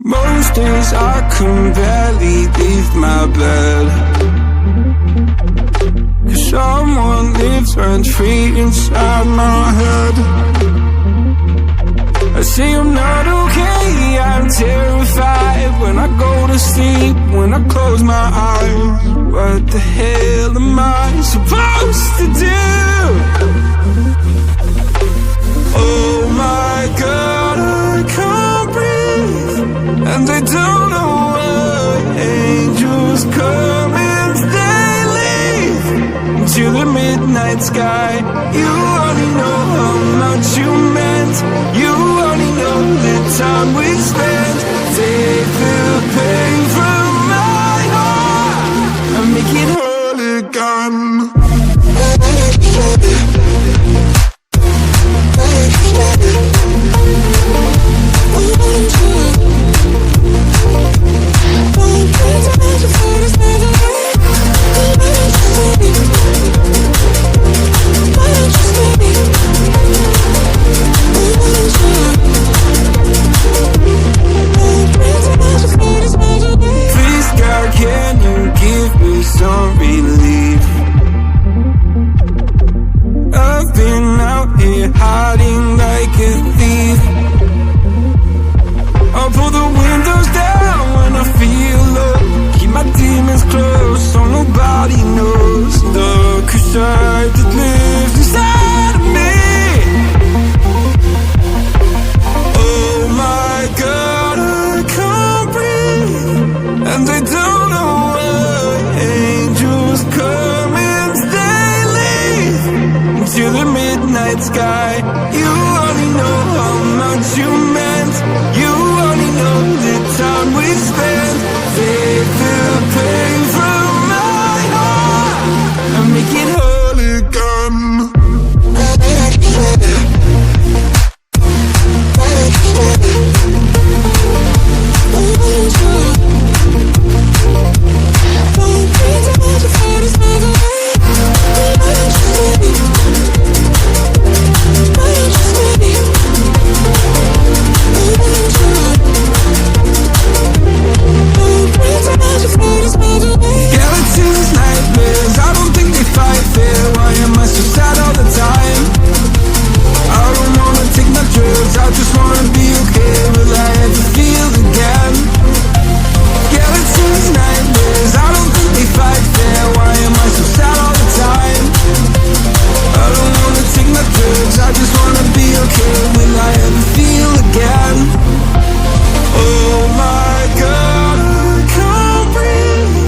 Most days I can barely leave my bed, 'cause someone lives rent-free inside my head. I say I'm not okay, I'm terrified when I go to sleep, when I close my eyes. What the hell am I supposed to do? Oh my God, I can't breathe, and I don't know why. Angels come and they leave to the midnight sky. You only know how much you meant. You only know the time we spent. Take the pain from my heart and make it whole again. Please God, can you give me some relief? I've been out here hiding like a thief. I'll pull the windows down when I feel low, keep my demons close so nobody knows the side that lives inside of me. Oh my God, I can't breathe, and I don't know why. Angels come and they leave to the midnight sky. You only know how much you meant. You only know the time we spent. Take the pain from my heart and make it whole again. Skeletons, nightmares, I don't think they fight fair. Why am I so sad all the time? I don't wanna take my drugs, I just wanna be okay. Will I ever feel again? Skeletons, nightmares, I don't think they fight fair. Why am I so sad all the time? I don't wanna take my drugs, I just wanna be okay. Will I ever feel again? Oh my God, I can't breathe.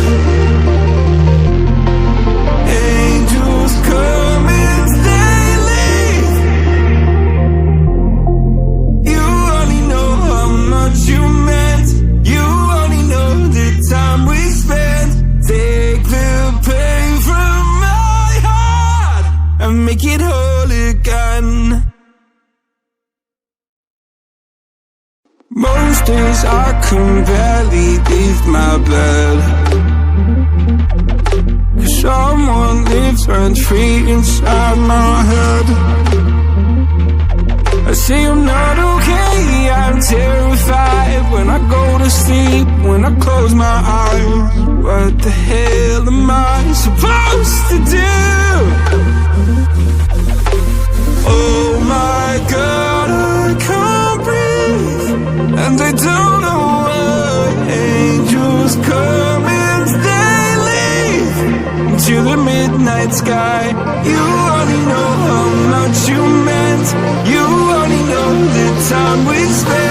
Angels come and they leave. You only know how much you meant. You only know the time we spent. Take the pain from my heart and make it whole again. Most days I can barely leave my bed, 'cause someone lives rent-free inside my head. I say I'm not okay, I'm terrified when I go to sleep, when I close my eyes. What the hell am I supposed to do? Oh my God, I can't breathe, and I don't know why. Angels come and they leave to the midnight sky. You only know how much you meant. You only know the time we spent.